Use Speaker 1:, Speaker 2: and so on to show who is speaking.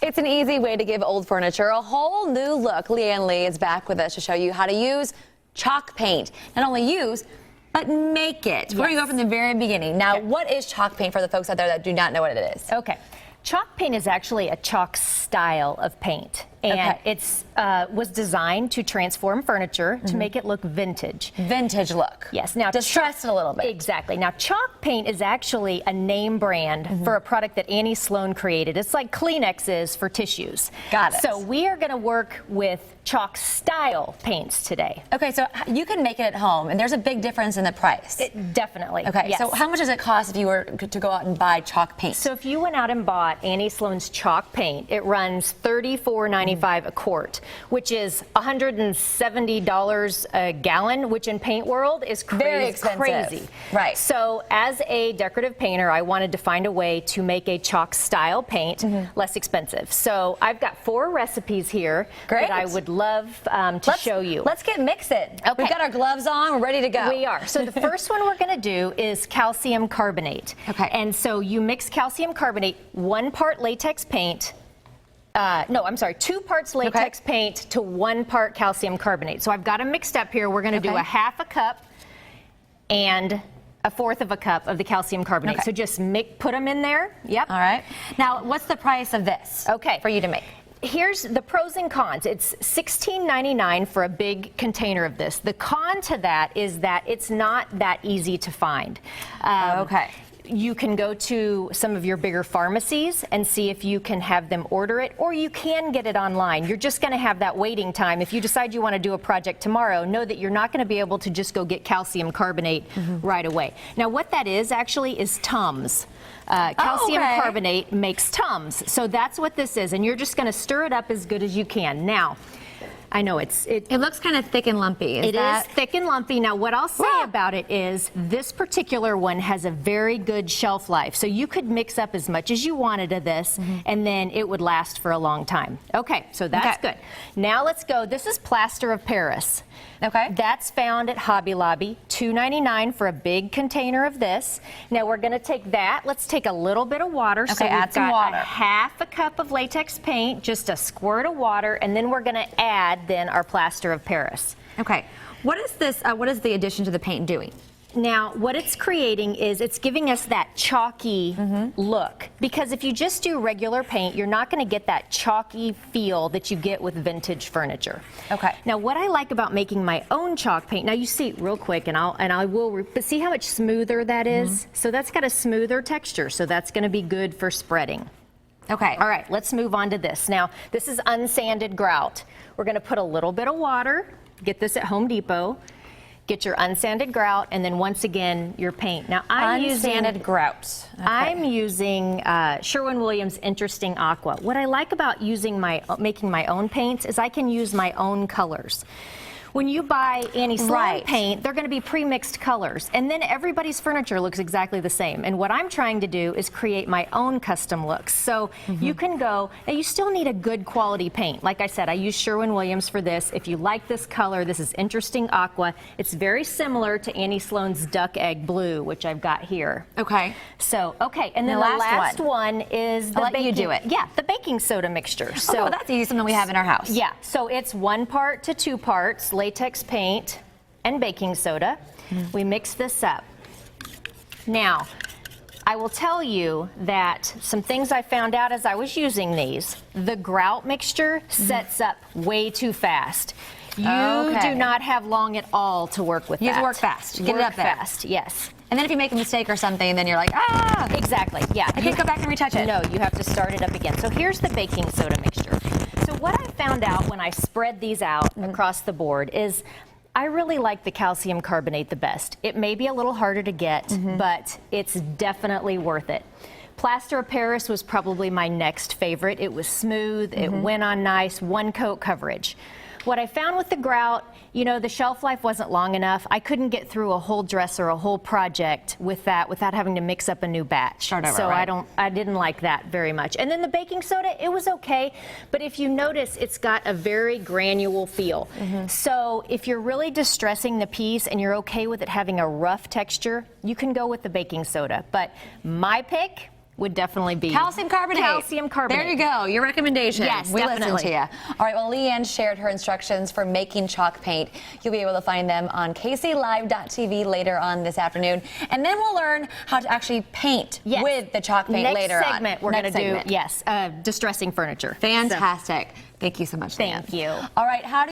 Speaker 1: It's an easy way to give old furniture a whole new look. Leanne Lee is back with us to show you how to use chalk paint. Not only use, but make it. Yes. We're going to go from the very beginning. Now, what is chalk paint for the folks out there that do not know what it is?
Speaker 2: Okay. Chalk paint is actually a chalk style of paint, and it's was designed to transform furniture to make it look vintage.
Speaker 1: Vintage look.
Speaker 2: Yes. Now,
Speaker 1: distressed a little bit.
Speaker 2: Exactly. Now, chalk paint is actually a name brand for a product that Annie Sloan created. It's like Kleenex is for tissues.
Speaker 1: Got it.
Speaker 2: So we are going to work with chalk style paints today.
Speaker 1: Okay, so you can make it at home, and there's a big difference in the price.
Speaker 2: Definitely.
Speaker 1: Okay,
Speaker 2: yes.
Speaker 1: so how much does it cost if you were to go out and buy chalk paint?
Speaker 2: So if you went out and bought Annie Sloan's chalk paint, it runs $34.95 a quart, which is $170 a gallon, which in paint world is crazy.
Speaker 1: Very expensive.
Speaker 2: Crazy.
Speaker 1: Right.
Speaker 2: So as a decorative painter, I wanted to find a way to make a chalk style paint less expensive. So I've got 4 recipes here that I would love to show you.
Speaker 1: Let's get mixing. Okay. We've got our gloves on. We're ready to go.
Speaker 2: We are. So the first one we're going to do is calcium carbonate.
Speaker 1: Okay.
Speaker 2: And so you mix calcium carbonate, 1 part latex paint. No, I'm sorry, 2 parts latex paint to 1 part calcium carbonate. So I've got them mixed up here. We're going to do a 1/2 cup and 1/4 cup of the calcium carbonate. So just put them in there. Yep.
Speaker 1: All right. Now, what's the price of this?
Speaker 2: Okay.
Speaker 1: For you to make?
Speaker 2: Here's the pros and cons. It's $16.99 for a big container of this. The con to that is that it's not that easy to find. You can go to some of your bigger pharmacies and see if you can have them order it, or you can get it online. You're just going to have that waiting time. If you decide you want to do a project tomorrow, know that you're not going to be able to just go get calcium carbonate right away. Now, what that is actually is Tums. Calcium carbonate makes Tums. So that's what this is, and you're just going to stir it up as good as you can. Now, I know it
Speaker 1: looks kind of thick and lumpy.
Speaker 2: It is thick and lumpy. Now, what I'll say about it is this particular one has a very good shelf life. So you could mix up as much as you wanted of this, and then it would last for a long time. Okay, so that's good. Now let's go. This is plaster of Paris. Okay. That's found at Hobby Lobby, $2.99 for a big container of this. Now we're going to take that. Let's take a little bit of water.
Speaker 1: Okay,
Speaker 2: so
Speaker 1: add some water.
Speaker 2: 1/2 cup of latex paint, just a squirt of water, and then we're going to add then our plaster of Paris.
Speaker 1: Okay. What is this? What is the addition to the paint doing?
Speaker 2: Now, what it's creating is it's giving us that chalky look. Because if you just do regular paint, you're not going to get that chalky feel that you get with vintage furniture. Okay. Now, what I like about making my own chalk paint, now you see real quick, but see how much smoother that is? So that's got a smoother texture, so that's going to be good for spreading. Okay. All right, let's move on to this. Now, this is unsanded grout. We're going to put a little bit of water, get this at Home Depot. Get your unsanded grout, and then once again your paint. Now I'm
Speaker 1: unsanded grout.
Speaker 2: I'm using Sherwin-Williams Interesting Aqua. What I like about making my own paints is I can use my own colors. When you buy Annie Sloan paint, they're going to be pre-mixed colors, and then everybody's furniture looks exactly the same. And what I'm trying to do is create my own custom looks. So you can go, and you still need a good quality paint. Like I said, I use Sherwin-Williams for this. If you like this color, this is Interesting Aqua. It's very similar to Annie Sloan's Duck Egg Blue, which I've got here. Okay. So, and then the last one is the baking.
Speaker 1: You do it.
Speaker 2: Yeah, the baking soda mixture. So
Speaker 1: that's easy, something we have in our house.
Speaker 2: Yeah, so it's 1 part to 2 parts. Latex paint and baking soda. We mix this up. Now, I will tell you that some things I found out as I was using these. The grout mixture sets up way too fast. You do not have long at all to work with that.
Speaker 1: You have to work fast. Get it up there.
Speaker 2: Fast, yes.
Speaker 1: And then if you make a mistake or something, then you're like, ah!
Speaker 2: Exactly, yeah.
Speaker 1: I can't go back and retouch it.
Speaker 2: No, you have to start it up again. So here's the baking soda mixture. So what I found out when I spread these out across the board is I really like the calcium carbonate the best. It may be a little harder to get, but it's definitely worth it. Plaster of Paris was probably my next favorite. It was smooth, it went on nice, 1 coat coverage. What I found with the grout, you know, the shelf life wasn't long enough. I couldn't get through a whole dress or a whole project with that without having to mix up a new batch.
Speaker 1: Start over,
Speaker 2: so I didn't like that very much. And then the baking soda, it was okay, but if you notice, it's got a very granule feel. So if you're really distressing the piece and you're okay with it having a rough texture, you can go with the baking soda. But my pick would definitely be
Speaker 1: calcium carbonate.
Speaker 2: Calcium carbonate.
Speaker 1: There you go. Your recommendation.
Speaker 2: Yes,
Speaker 1: we
Speaker 2: definitely.
Speaker 1: listened to you. All right. Well, Leanne shared her instructions for making chalk paint. You'll be able to find them on KCLive.tv later on this afternoon, and then we'll learn how to actually paint with the chalk paint later on.
Speaker 2: Next segment, we're going to do distressing furniture.
Speaker 1: Fantastic. Thank you so much, Leanne.
Speaker 2: Thank you.
Speaker 1: All right. How do